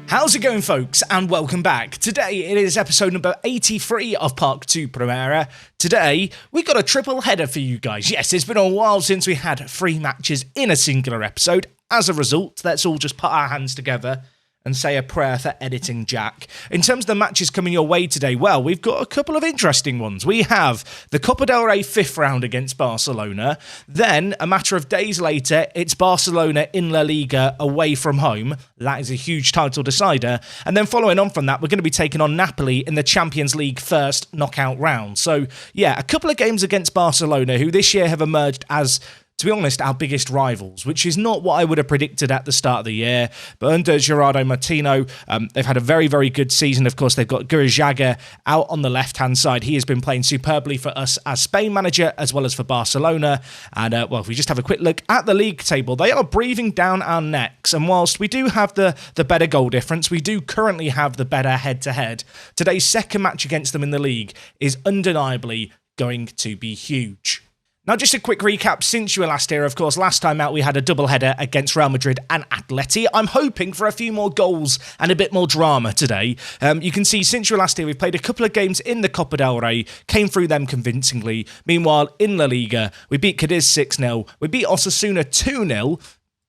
How's it going, folks, and welcome back. Today it is episode number 83 of Park 2 Primera. Today we got a triple header for you guys. Yes, it's been a while since we had 3 matches in a singular episode. As a result, let's all just put our hands together and say a prayer for editing Jack. In terms of the matches coming your way today, well, we've got a couple of interesting ones. We have the Copa del Rey 5th round against Barcelona. Then, a matter of days later, it's Barcelona in La Liga away from home. That is a huge title decider. And then following on from that, we're going to be taking on Napoli in the Champions League first knockout round. So, yeah, a couple of games against Barcelona, who this year have emerged as, to be honest, our biggest rivals, which is not what I would have predicted at the start of the year. But under Gerardo Martino, they've had a very, very good season. Of course, they've got Gurrizaga out on the left-hand side. He has been playing superbly for us as Spain manager, as well as for Barcelona. And, well, if we just have a quick look at the league table, they are breathing down our necks. And whilst we do have the better goal difference, we do currently have the better head-to-head. Today's second match against them in the league is undeniably going to be huge. Now, just a quick recap since you were last here. Of course, last time out we had a doubleheader against Real Madrid and Atleti. I'm hoping for a few more goals and a bit more drama today. You can see since you were last here, we've played a couple of games in the Copa del Rey, came through them convincingly. Meanwhile, in La Liga, we beat Cadiz 6-0, we beat Osasuna 2-0,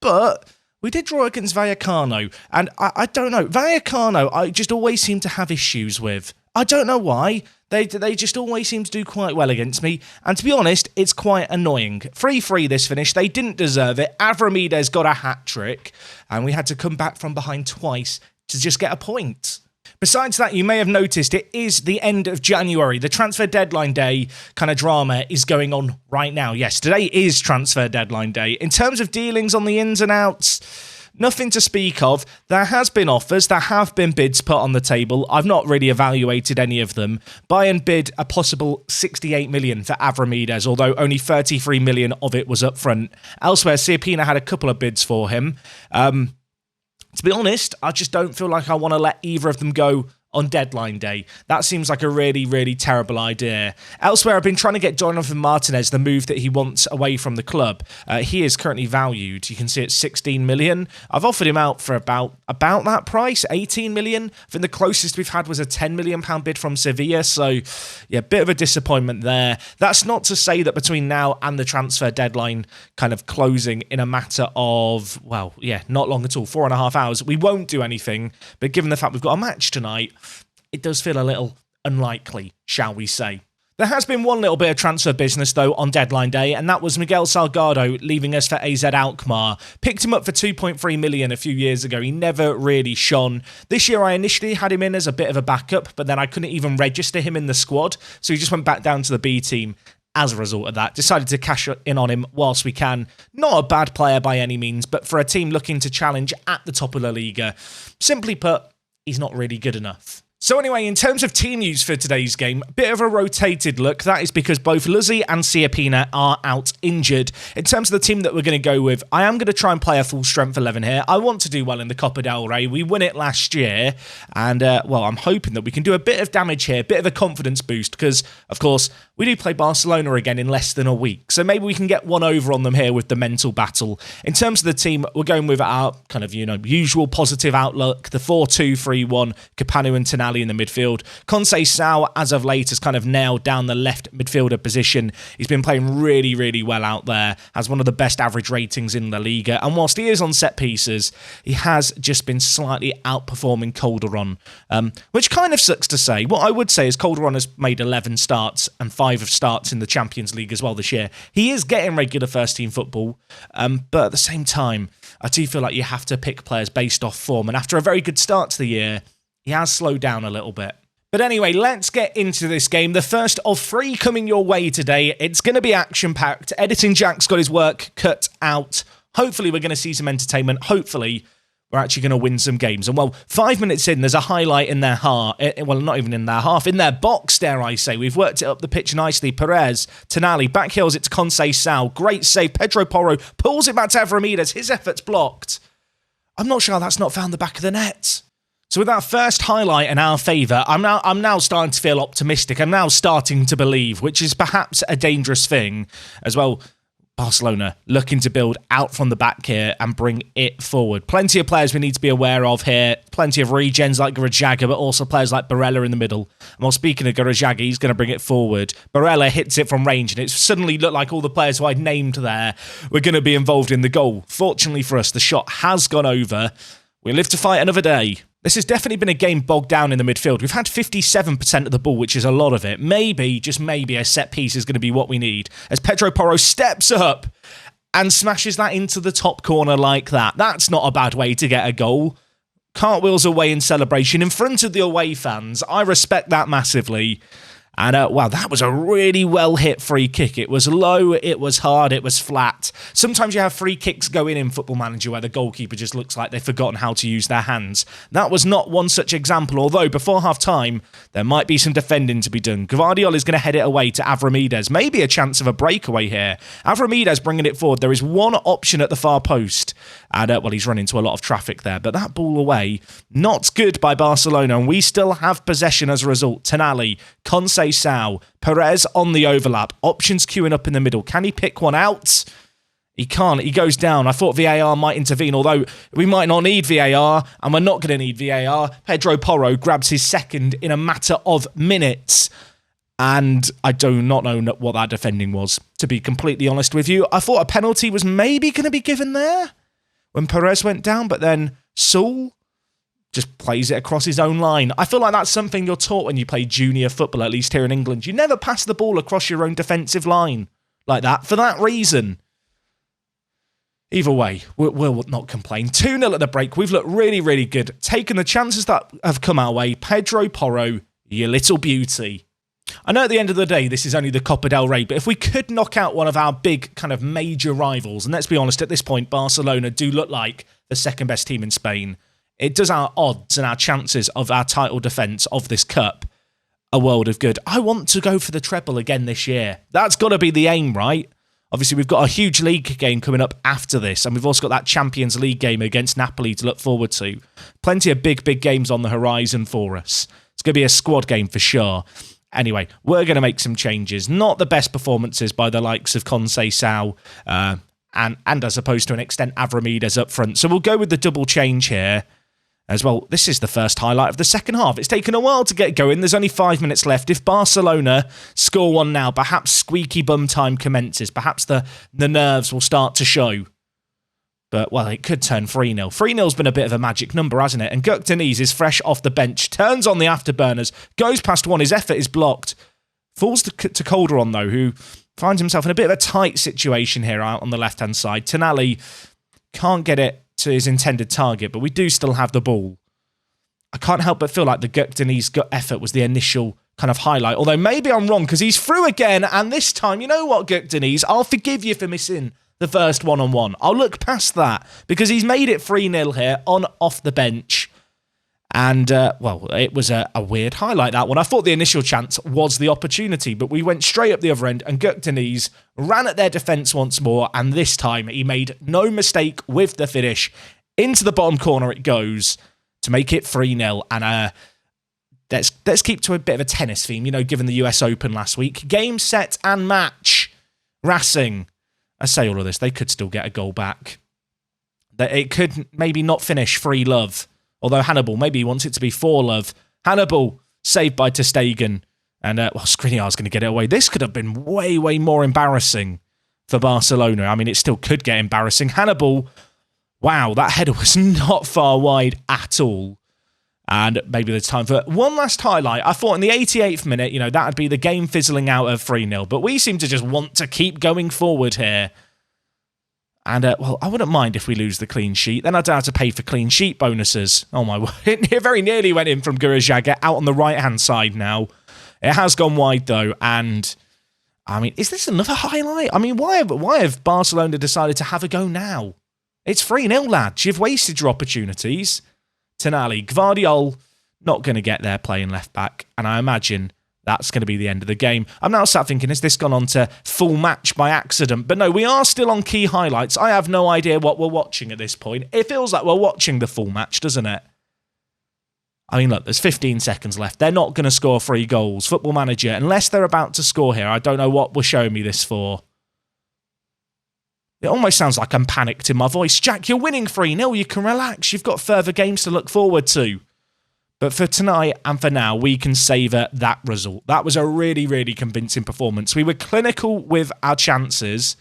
but we did draw against Vallecano. And I don't know, Vallecano I just always seem to have issues with. I don't know why. They just always seem to do quite well against me. And to be honest, it's quite annoying. 3-3 this finish. They didn't deserve it. Avramides got a hat-trick. And we had to come back from behind twice to just get a point. Besides that, you may have noticed it is the end of January. The transfer deadline day kind of drama is going on right now. Yes, today is transfer deadline day. In terms of dealings on the ins and outs, nothing to speak of. There has been offers. There have been bids put on the table. I've not really evaluated any of them. Bayern bid a possible 68 million for Avramides, although only 33 million of it was up front. Elsewhere, Siapina had a couple of bids for him. To be honest, I just don't feel like I want to let either of them go on deadline day. That seems like a really, really terrible idea. Elsewhere, I've been trying to get Jonathan Martinez the move that he wants away from the club. He is currently valued. You can see it's 16 million. I've offered him out for about that price, 18 million. I think the closest we've had was a 10 million pound bid from Sevilla. So, yeah, bit of a disappointment there. That's not to say that between now and the transfer deadline kind of closing in a matter of, well, yeah, not long at all, 4.5 hours, we won't do anything. But given the fact we've got a match tonight, it does feel a little unlikely, shall we say. There has been one little bit of transfer business, though, on deadline day, and that was Miguel Salgado leaving us for AZ Alkmaar. Picked him up for 2.3 million a few years ago. He never really shone. This year, I initially had him in as a bit of a backup, but then I couldn't even register him in the squad, so he just went back down to the B team. As a result of that, decided to cash in on him whilst we can. Not a bad player by any means, but for a team looking to challenge at the top of La Liga, simply put, he's not really good enough. So anyway, in terms of team news for today's game, a bit of a rotated look. That is because both Luzzi and Siapina are out injured. In terms of the team that we're going to go with, I am going to try and play a full strength 11 here. I want to do well in the Copa del Rey. We won it last year. And, well, I'm hoping that we can do a bit of damage here, a bit of a confidence boost. Because, of course, we do play Barcelona again in less than a week. So maybe we can get one over on them here with the mental battle. In terms of the team, we're going with our kind of, usual positive outlook. The 4-2-3-1, Capanu and Tonali in the midfield. Conceição, as of late, has kind of nailed down the left midfielder position. He's been playing really, really well out there. Has one of the best average ratings in La Liga. And whilst he is on set pieces, he has just been slightly outperforming Calderon, which kind of sucks to say. What I would say is Calderon has made 11 starts and 5 of starts in the Champions League as well this year. He is getting regular first-team football, but at the same time, I do feel like you have to pick players based off form. And after a very good start to the year, he has slowed down a little bit. But anyway, let's get into this game. The first of 3 coming your way today. It's going to be action-packed. Editing Jack's got his work cut out. Hopefully, we're going to see some entertainment. Hopefully, we're actually going to win some games. And well, 5 minutes in, there's a highlight in their half. Well, not even in their half. In their box, dare I say. We've worked it up the pitch nicely. Perez, Tonali, back heels it to Conceição. Great save. Pedro Porro pulls it back to Avramides. His effort's blocked. I'm not sure that's not found the back of the net. So with that first highlight in our favour, I'm now starting to feel optimistic. I'm now starting to believe, which is perhaps a dangerous thing as well. Barcelona looking to build out from the back here and bring it forward. Plenty of players we need to be aware of here. Plenty of regens like Garajaga, but also players like Barella in the middle. And while speaking of Garajaga, he's going to bring it forward. Barella hits it from range, and it suddenly looked like all the players who I'd named there were going to be involved in the goal. Fortunately for us, the shot has gone over. We live to fight another day. This has definitely been a game bogged down in the midfield. We've had 57% of the ball, which is a lot of it. Maybe, just maybe, a set piece is going to be what we need. As Pedro Porro steps up and smashes that into the top corner like that. That's not a bad way to get a goal. Cartwheels away in celebration in front of the away fans. I respect that massively. And, wow, that was a really well-hit free kick. It was low, it was hard, it was flat. Sometimes you have free kicks go in Football Manager where the goalkeeper just looks like they've forgotten how to use their hands. That was not one such example, although before half-time, there might be some defending to be done. Gvardiol is going to head it away to Avramidis. Maybe a chance of a breakaway here. Avramidis bringing it forward. There is one option at the far post. And, well, he's run into a lot of traffic there. But that ball away, not good by Barcelona. And we still have possession as a result. Tonali, Conceição, Perez on the overlap. Options queuing up in the middle. Can he pick one out? He can't. He goes down. I thought VAR might intervene, although we might not need VAR, and we're not going to need VAR. Pedro Porro grabs his second in a matter of minutes. And I do not know what that defending was, to be completely honest with you. I thought a penalty was maybe going to be given there when Perez went down, but then Saul just plays it across his own line. I feel like that's something you're taught when you play junior football, at least here in England. You never pass the ball across your own defensive line like that for that reason. Either way, we'll not complain. 2-0 at the break. We've looked really, really good. Taking the chances that have come our way. Pedro Porro, you little beauty. I know at the end of the day, this is only the Copa del Rey, but if we could knock out one of our big kind of major rivals, and let's be honest, at this point, Barcelona do look like the second best team in Spain, it does our odds and our chances of our title defence of this cup a world of good. I want to go for the treble again this year. That's got to be the aim, right? Obviously, we've got a huge league game coming up after this, and we've also got that Champions League game against Napoli to look forward to. Plenty of big, big games on the horizon for us. It's going to be a squad game for sure. Anyway, we're going to make some changes. Not the best performances by the likes of Conceição and as opposed to an extent Avramidis up front. So we'll go with the double change here as well. This is the first highlight of the second half. It's taken a while to get going. There's only 5 minutes left. If Barcelona score one now, perhaps squeaky bum time commences. Perhaps the nerves will start to show. But, well, it could turn 3-0. 3-0's been a bit of a magic number, hasn't it? And Guk Deniz is fresh off the bench, turns on the afterburners, goes past one, his effort is blocked. Falls to Calderon, though, who finds himself in a bit of a tight situation here out on the left-hand side. Tonali can't get it to his intended target, but we do still have the ball. I can't help but feel like the Guk Deniz effort was the initial kind of highlight, although maybe I'm wrong, because he's through again, and this time, you know what, Guk Deniz, I'll forgive you for missing the first one-on-one. I'll look past that because he's made it 3-0 here off the bench. And, well, it was a weird highlight, that one. I thought the initial chance was the opportunity, but we went straight up the other end and Guk Deniz ran at their defence once more, and this time he made no mistake with the finish. Into the bottom corner it goes to make it 3-0. And let's keep to a bit of a tennis theme, you know, given the US Open last week. Game, set and match. Racing. I say all of this, they could still get a goal back. It could maybe not finish 3-0. Although Hannibal, maybe he wants it to be 4-0. Hannibal, saved by ter Stegen. And, well, Skriniar's going to get it away. This could have been way, way more embarrassing for Barcelona. I mean, it still could get embarrassing. Hannibal, wow, that header was not far wide at all. And maybe there's time for one last highlight. I thought in the 88th minute, you know, that would be the game fizzling out of 3-0. But we seem to just want to keep going forward here. And, well, I wouldn't mind if we lose the clean sheet. Then I'd have to pay for clean sheet bonuses. Oh, my word. It very nearly went in from Garajaga out on the right-hand side now. It has gone wide, though. And, I mean, is this another highlight? I mean, why have Barcelona decided to have a go now? It's 3-0, lads. You've wasted your opportunities. Tonali, Gvardiol, not going to get there playing left-back. And I imagine that's going to be the end of the game. I'm now sat thinking, has this gone on to full match by accident? But no, we are still on key highlights. I have no idea what we're watching at this point. It feels like we're watching the full match, doesn't it? I mean, look, there's 15 seconds left. They're not going to score 3 goals. Football Manager, unless they're about to score here, I don't know what we're showing me this for. It almost sounds like I'm panicked in my voice. Jack, you're winning 3-0. You can relax. You've got further games to look forward to. But for tonight and for now, we can savour that result. That was a really, really convincing performance. We were clinical with our chances.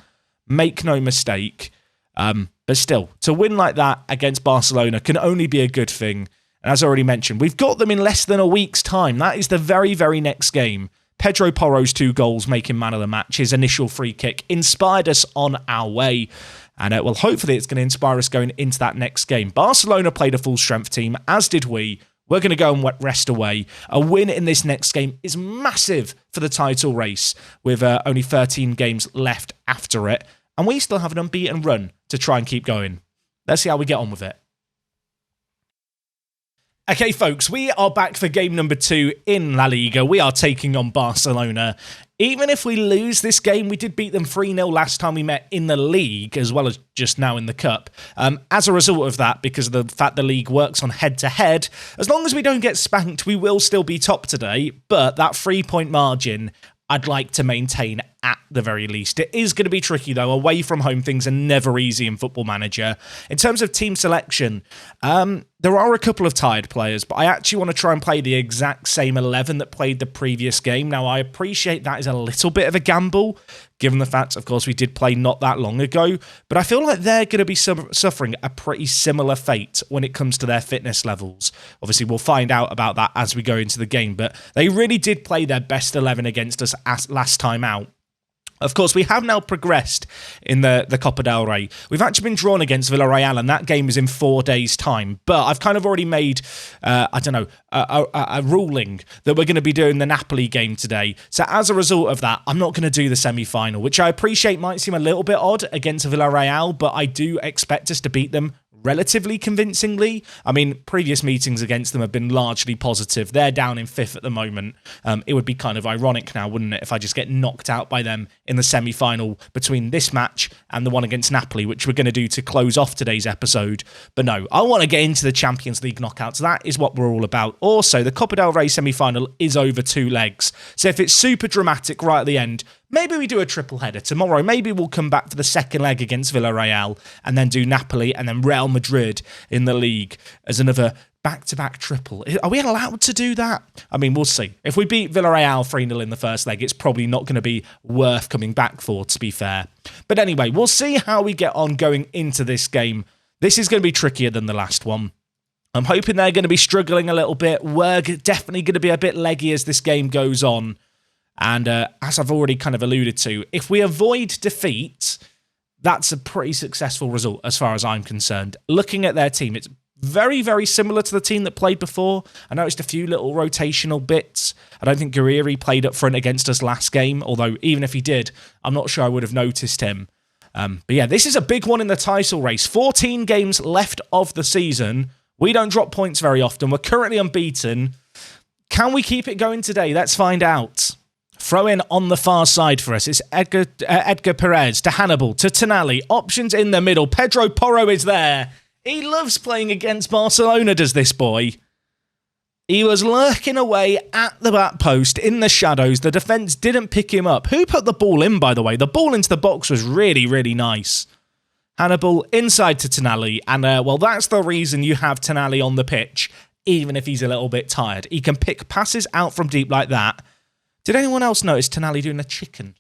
Make no mistake. But still, to win like that against Barcelona can only be a good thing. And as I already mentioned, we've got them in less than a week's time. That is the very, very next game. Pedro Porro's 2 goals making man of the match. His initial free kick inspired us on our way. And well, hopefully it's going to inspire us going into that next game. Barcelona played a full-strength team, as did we. We're going to go and rest away. A win in this next game is massive for the title race, with only 13 games left after it. And we still have an unbeaten run to try and keep going. Let's see how we get on with it. Okay, folks, we are back for game number 2 in La Liga. We are taking on Barcelona. Even if we lose this game, we did beat them 3-0 last time we met in the league, as well as just now in the cup. As a result of that, because of the fact the league works on head-to-head, as long as we don't get spanked, we will still be top today. But that 3-point margin, I'd like to maintain at the very least. It is going to be tricky, though. Away from home, things are never easy in Football Manager. In terms of team selection, there are a couple of tired players, but I actually want to try and play the exact same 11 that played the previous game. Now, I appreciate that is a little bit of a gamble, given the fact, of course, we did play not that long ago, but I feel like they're going to be suffering a pretty similar fate when it comes to their fitness levels. Obviously, we'll find out about that as we go into the game, but they really did play their best 11 against us last time out. Of course, we have now progressed in the Copa del Rey. We've actually been drawn against Villarreal, and that game is in 4 days' time. But I've kind of already made, a ruling that we're going to be doing the Napoli game today. So as a result of that, I'm not going to do the semi-final, which I appreciate might seem a little bit odd against Villarreal, but I do expect us to beat them relatively convincingly. I mean, previous meetings against them have been largely positive. They're down in 5th at the moment. It would be kind of ironic now, wouldn't it, if I just get knocked out by them in the semi-final between this match and the one against Napoli, which we're going to do to close off today's episode. But no, I want to get into the Champions League knockouts. That is what we're all about. Also, the Copa del Rey semi-final is over 2 legs. So if it's super dramatic right at the end, maybe we do a triple header tomorrow. Maybe we'll come back for the second leg against Villarreal and then do Napoli and then Real Madrid in the league as another back-to-back triple. Are we allowed to do that? I mean, we'll see. If we beat Villarreal 3-0 in the first leg, it's probably not going to be worth coming back for, to be fair. But anyway, we'll see how we get on going into this game. This is going to be trickier than the last one. I'm hoping they're going to be struggling a little bit. We're definitely going to be a bit leggy as this game goes on. And as I've already kind of alluded to, if we avoid defeat, that's a pretty successful result as far as I'm concerned. Looking at their team, it's very, very similar to the team that played before. I noticed a few little rotational bits. I don't think Guerrieri played up front against us last game, although even if he did, I'm not sure I would have noticed him. But yeah, this is a big one in the title race. 14 games left of the season. We don't drop points very often. We're currently unbeaten. Can we keep it going today? Let's find out. Throw in on the far side for us. It's Edgar Perez to Hannibal, to Tonali. Options in the middle. Pedro Porro is there. He loves playing against Barcelona, does this boy. He was lurking away at the back post in the shadows. The defence didn't pick him up. Who put the ball in, by the way? The ball into the box was really, really nice. Hannibal inside to Tonali. And, well, that's the reason you have Tonali on the pitch, even if he's a little bit tired. He can pick passes out from deep like that. Did anyone else notice Tonali doing a chicken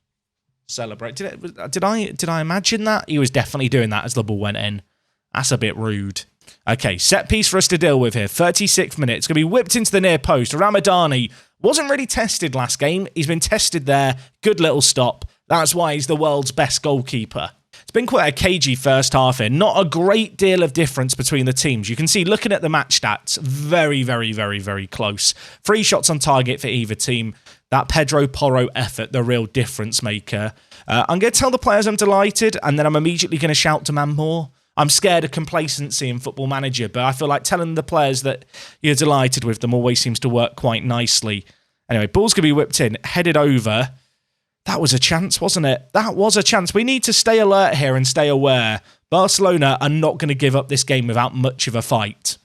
celebrate? Did I imagine that? He was definitely doing that as the ball went in. That's a bit rude. Okay, set piece for us to deal with here. 36th minute. It's going to be whipped into the near post. Ramadani wasn't really tested last game. He's been tested there. Good little stop. That's why he's the world's best goalkeeper. It's been quite a cagey first half here. Not a great deal of difference between the teams. You can see, looking at the match stats, very, very, very, very close. 3 shots on target for either team. That Pedro Porro effort, the real difference maker. I'm going to tell the players I'm delighted, and then I'm immediately going to shout demand more. I'm scared of complacency in Football Manager, but I feel like telling the players that you're delighted with them always seems to work quite nicely. Anyway, ball's going to be whipped in, headed over. That was a chance, wasn't it? That was a chance. We need to stay alert here and stay aware. Barcelona are not going to give up this game without much of a fight.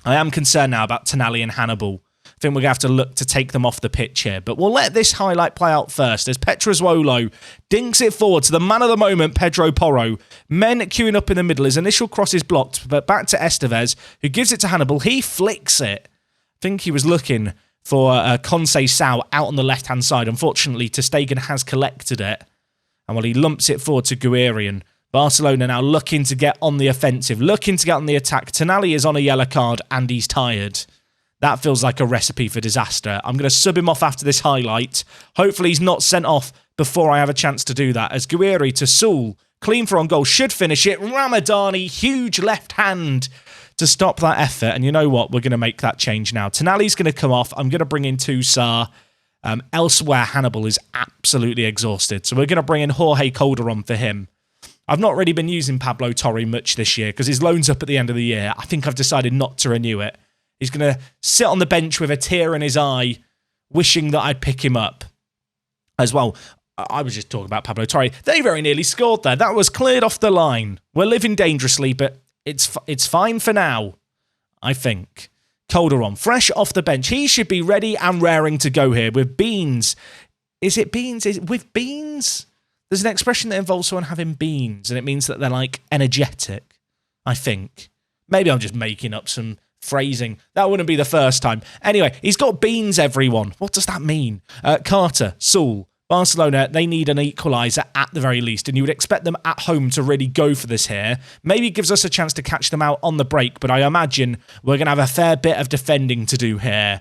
I am concerned now about Tonali and Hannibal. think we're going to have to look to take them off the pitch here. But we'll let this highlight play out first as Petrozuolo dinks it forward to the man of the moment, Pedro Porro. Men queuing up in the middle. His initial cross is blocked, but back to Estevez, who gives it to Hannibal. He flicks it. I think he was looking for Conceição out on the left-hand side. Unfortunately, ter Stegen has collected it. And while he lumps it forward to Guerrian, Barcelona now looking to get on the offensive, looking to get on the attack. Tonali is on a yellow card and he's tired. That feels like a recipe for disaster. I'm going to sub him off after this highlight. Hopefully he's not sent off before I have a chance to do that. As Guerri to Soul, clean for on goal, should finish it. Ramadani, huge left hand to stop that effort. And you know what? We're going to make that change now. Tonali's going to come off. I'm going to bring in Toussaint. Elsewhere, Hannibal is absolutely exhausted. So we're going to bring in Jorge Calderon for him. I've not really been using Pablo Torre much this year because his loan's up at the end of the year. I think I've decided not to renew it. He's going to sit on the bench with a tear in his eye, wishing that I'd pick him up as well. I was just talking about Pablo Torre. They very nearly scored there. That was cleared off the line. We're living dangerously, but it's fine for now, I think. Calderon, fresh off the bench. He should be ready and raring to go here with beans. Is it beans? Is it with beans? There's an expression that involves someone having beans, and it means that they're, like, energetic, I think. Maybe I'm just making up some phrasing. That wouldn't be the first time. Anyway, he's got beans, everyone. What does that mean? Carter, Saul, Barcelona, they need an equaliser at the very least, and you would expect them at home to really go for this here. Maybe it gives us a chance to catch them out on the break, but I imagine we're going to have a fair bit of defending to do here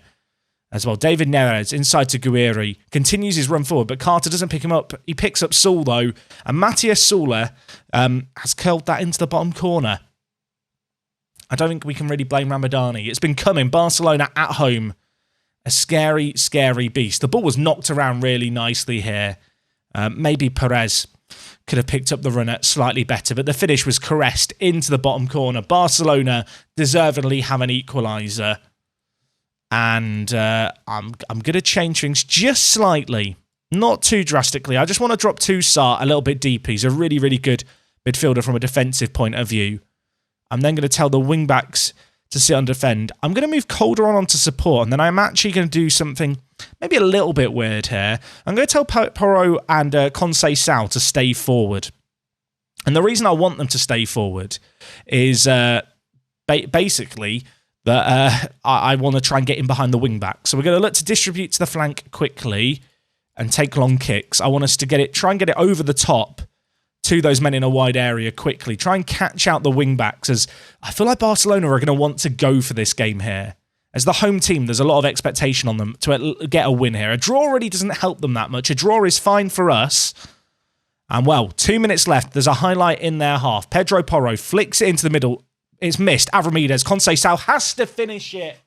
as well. David Neres inside to Guerri, continues his run forward, but Carter doesn't pick him up. He picks up Saul, though, and Matthias Soler has curled that into the bottom corner. I don't think we can really blame Ramadani. It's been coming. Barcelona at home. A scary, scary beast. The ball was knocked around really nicely here. Maybe Perez could have picked up the runner slightly better, but the finish was caressed into the bottom corner. Barcelona deservedly have an equaliser. And I'm going to change things just slightly. Not too drastically. I just want to drop Toussaint a little bit deeper. He's a really, really good midfielder from a defensive point of view. I'm then going to tell the wing-backs to sit and defend. I'm going to move Calderon on to support, and then I'm actually going to do something maybe a little bit weird here. I'm going to tell Porro and Conceição to stay forward. And the reason I want them to stay forward is basically that I want to try and get in behind the wing-back. So we're going to look to distribute to the flank quickly and take long kicks. I want us to try and get it over the top to those men in a wide area quickly. Try and catch out the wing-backs, as I feel like Barcelona are going to want to go for this game here. As the home team, there's a lot of expectation on them to get a win here. A draw really doesn't help them that much. A draw is fine for us. And, well, 2 minutes left. There's a highlight in their half. Pedro Porro flicks it into the middle. It's missed. Avramidez, Conceição has to finish it.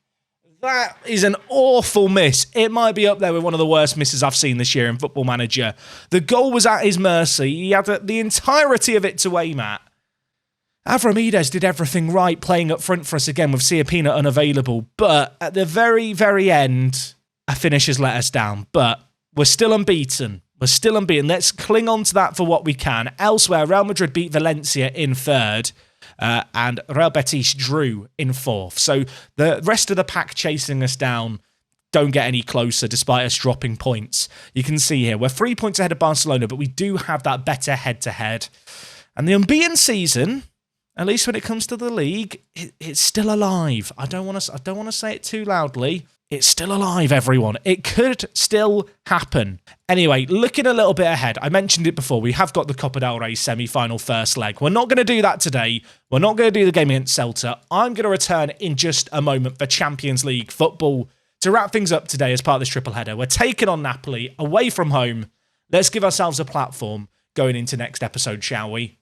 That is an awful miss. It might be up there with one of the worst misses I've seen this year in Football Manager. The goal was at his mercy. He had the entirety of it to aim at. Avramidez did everything right, playing up front for us again with Siapina unavailable. But at the very, very end, a finish has let us down. But we're still unbeaten. We're still unbeaten. Let's cling on to that for what we can. Elsewhere, Real Madrid beat Valencia in third. And Real Betis drew in fourth. So the rest of the pack chasing us down don't get any closer despite us dropping points. You can see here, we're 3 points ahead of Barcelona, but we do have that better head-to-head. And the unbeaten season, at least when it comes to the league, it's still alive. I don't want to say it too loudly. It's still alive, everyone. It could still happen. Anyway, looking a little bit ahead, I mentioned it before, we have got the Copa del Rey semi-final first leg. We're not going to do that today. We're not going to do the game against Celta. I'm going to return in just a moment for Champions League football to wrap things up today as part of this triple header. We're taking on Napoli away from home. Let's give ourselves a platform going into next episode, shall we?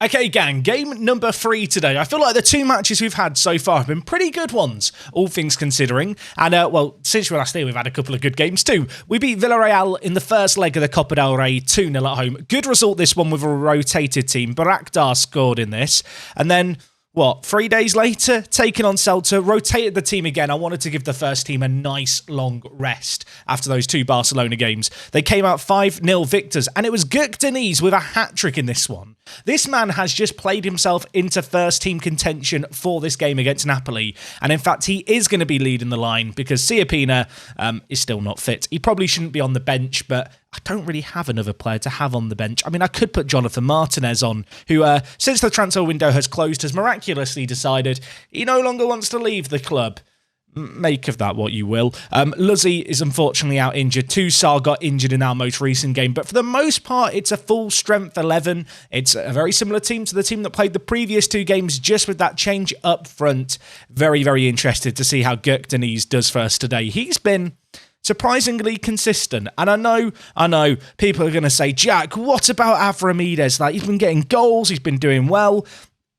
Okay, gang, game number 3 today. I feel like the 2 matches we've had so far have been pretty good ones, all things considering. And, well, since we were last here, we've had a couple of good games too. We beat Villarreal in the first leg of the Copa del Rey, 2-0 at home. Good result, this one, with a rotated team. Baraktar scored in this. And then what, 3 days later, taking on Celta, rotated the team again. I wanted to give the first team a nice long rest after those 2 Barcelona games. They came out 5-0 victors, and it was Gurk Deniz with a hat-trick in this one. This man has just played himself into first team contention for this game against Napoli, and in fact, he is going to be leading the line because Siapina is still not fit. He probably shouldn't be on the bench, but I don't really have another player to have on the bench. I mean, I could put Jonathan Martinez on, who, since the transfer window has closed, has miraculously decided he no longer wants to leave the club. Make of that what you will. Luzzi is unfortunately out injured. Toussaint got injured in our most recent game, but for the most part, it's a full strength 11. It's a very similar team to the team that played the previous 2 games, just with that change up front. Very, very interested to see how Gurk Deniz does for us today. He's been surprisingly consistent. And I know people are going to say, Jack, what about Avramides? Like, he's been getting goals, he's been doing well.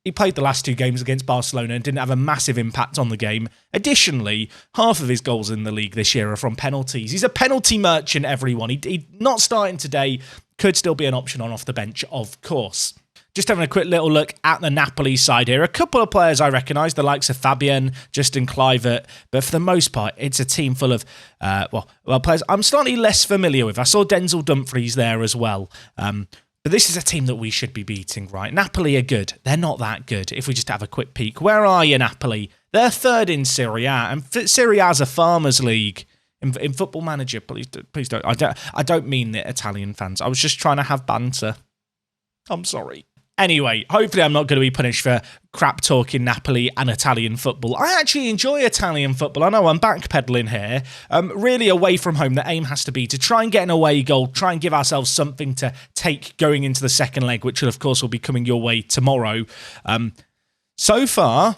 He played the last 2 games against Barcelona and didn't have a massive impact on the game. Additionally, half of his goals in the league this year are from penalties. He's a penalty merchant, everyone. He not starting today, could still be an option on off the bench, of course. Just having a quick little look at the Napoli side here. A couple of players I recognise, the likes of Fabian, Justin Kluivert, but for the most part, it's a team full of players I'm slightly less familiar with. I saw Denzel Dumfries there as well. But this is a team that we should be beating, right? Napoli are good. They're not that good. If we just have a quick peek. Where are you, Napoli? They're 3rd in Serie A, and Serie A is a farmers' league. In Football Manager, please don't. I don't mean it, Italian fans. I was just trying to have banter. I'm sorry. Anyway, hopefully I'm not going to be punished for crap talking Napoli and Italian football. I actually enjoy Italian football. I know I'm backpedaling here. Really away from home, the aim has to be to try and get an away goal, try and give ourselves something to take going into the second leg, which of course will be coming your way tomorrow. So far,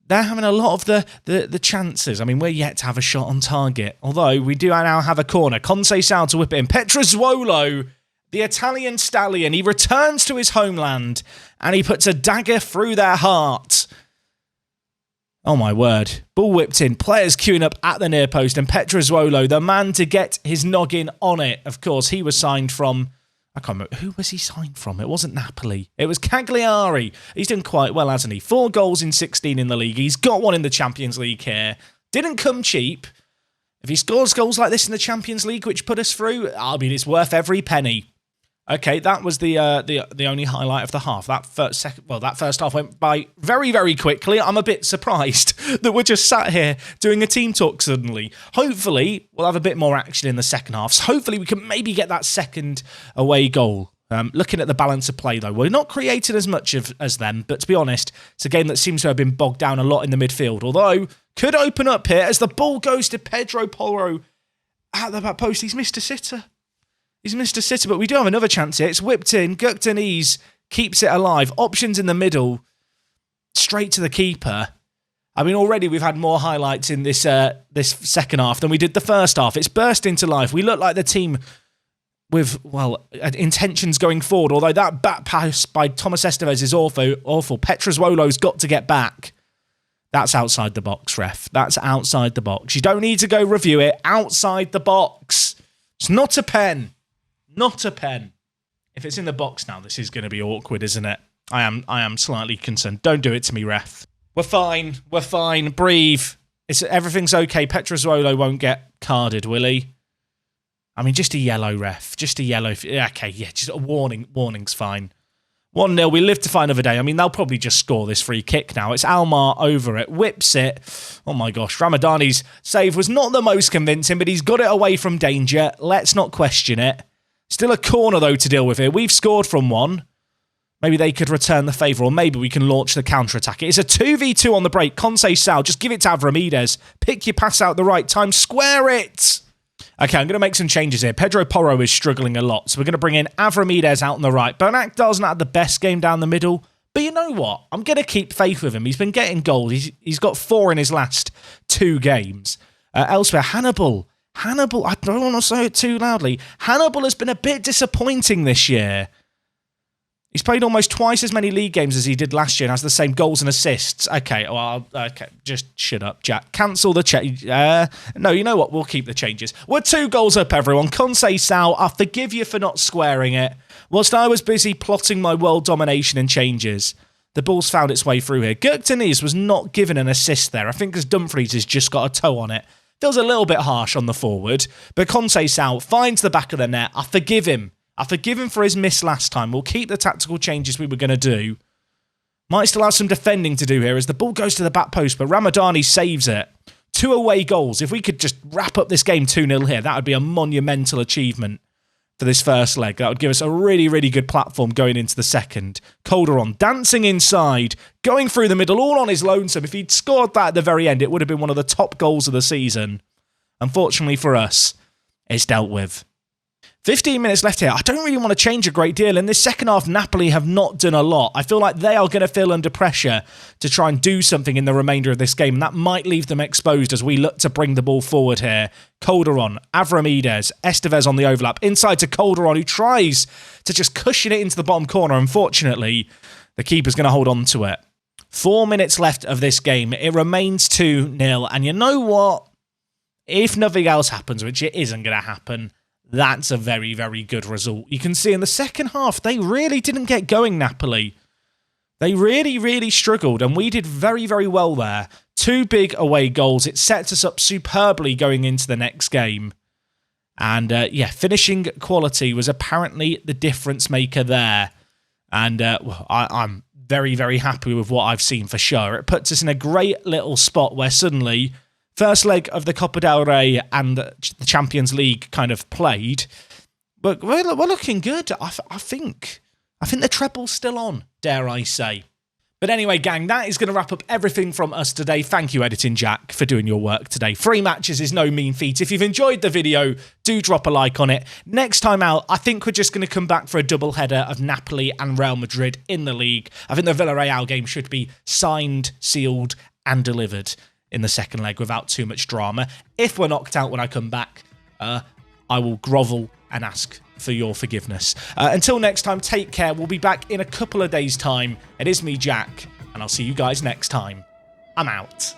they're having a lot of the chances. I mean, we're yet to have a shot on target, although we do now have a corner. Conceição to whip it in. Petruzzuolo, the Italian stallion, he returns to his homeland and he puts a dagger through their heart. Oh my word. Ball whipped in, players queuing up at the near post, and Petruzzuolo, the man to get his noggin on it. Of course, he was signed from, I can't remember, who was he signed from? It wasn't Napoli. It was Cagliari. He's done quite well, hasn't he? 4 goals in 16 in the league. He's got one in the Champions League here. Didn't come cheap. If he scores goals like this in the Champions League, which put us through, I mean, it's worth every penny. Okay, that was the only highlight of the half. That first half went by very, very quickly. I'm a bit surprised that we're just sat here doing a team talk suddenly. Hopefully, we'll have a bit more action in the second half. So hopefully, we can maybe get that second away goal. Looking at the balance of play, though, we're not creating as much as them, but to be honest, it's a game that seems to have been bogged down a lot in the midfield, although could open up here as the ball goes to Pedro Porro at the back post. He's missed a sitter. But we do have another chance here. It's whipped in. Gurk Deniz keeps it alive. Options in the middle. Straight to the keeper. I mean, already we've had more highlights in this second half than we did the first half. It's burst into life. We look like the team with, intentions going forward. Although that back pass by Thomas Estevez is awful. Petruzzuolo's got to get back. That's outside the box, ref. That's outside the box. You don't need to go review it. Outside the box. It's not a pen. Not a pen. If it's in the box now, this is going to be awkward, isn't it? I am slightly concerned. Don't do it to me, ref. We're fine. Breathe. Everything's okay. Petruzzuolo won't get carded, will he? I mean, just a yellow, ref. Just a yellow. Okay, yeah, just a warning. Warning's fine. 1-0. We live to fight another day. I mean, they'll probably just score this free kick now. It's Almar over it. Whips it. Oh my gosh. Ramadani's save was not the most convincing, but he's got it away from danger. Let's not question it. Still a corner, though, to deal with here. We've scored from one. Maybe they could return the favour, or maybe we can launch the counter-attack. It's a 2v2 on the break. Conceição, just give it to Avramides. Pick your pass out at the right time. Square it! Okay, I'm going to make some changes here. Pedro Porro is struggling a lot, so we're going to bring in Avramides out on the right. Bernat doesn't have the best game down the middle, but you know what? I'm going to keep faith with him. He's been getting goals. He's got 4 in his last 2 games. Elsewhere, Hannibal, I don't want to say it too loudly. Hannibal has been a bit disappointing this year. He's played almost twice as many league games as he did last year and has the same goals and assists. Okay, just shut up, Jack. Cancel the change. No, you know what? We'll keep the changes. We're 2 goals up, everyone. Conceição, I forgive you for not squaring it. Whilst I was busy plotting my world domination and changes, the ball's found its way through here. Gurk Deniz was not given an assist there. I think because Dumfries has just got a toe on it. Feels a little bit harsh on the forward. But Conceição finds the back of the net. I forgive him. I forgive him for his miss last time. We'll keep the tactical changes we were going to do. Might still have some defending to do here as the ball goes to the back post, but Ramadani saves it. 2 away goals. If we could just wrap up this game 2-0 here, that would be a monumental achievement for this first leg. That would give us a really, really good platform going into the second. Calderon dancing inside, going through the middle, all on his lonesome. If he'd scored that at the very end, it would have been one of the top goals of the season. Unfortunately for us, it's dealt with. 15 minutes left here. I don't really want to change a great deal. In this second half, Napoli have not done a lot. I feel like they are going to feel under pressure to try and do something in the remainder of this game, and that might leave them exposed as we look to bring the ball forward here. Calderon, Avramides, Estevez on the overlap. Inside to Calderon, who tries to just cushion it into the bottom corner. Unfortunately, the keeper's going to hold on to it. 4 minutes left of this game. It remains 2-0, and you know what? If nothing else happens, which it isn't going to happen, that's a very, very good result. You can see in the second half, they really didn't get going, Napoli. They really, really struggled, and we did very, very well there. 2 big away goals. It sets us up superbly going into the next game. And, yeah, finishing quality was apparently the difference maker there. And I'm very, very happy with what I've seen for sure. It puts us in a great little spot where suddenly first leg of the Copa del Rey and the Champions League kind of played, but we're looking good. I think the treble's still on, dare I say. But anyway, gang, that is going to wrap up everything from us today. Thank you, Editing Jack, for doing your work today. 3 matches is no mean feat. If you've enjoyed the video, do drop a like on it. Next time out, I think we're just going to come back for a double header of Napoli and Real Madrid in the league. I think the Villarreal game should be signed, sealed, and delivered in the second leg without too much drama. If we're knocked out when I come back, I will grovel and ask for your forgiveness. Until next time, take care. We'll be back in a couple of days' time. It is me, Jack, and I'll see you guys next time. I'm out.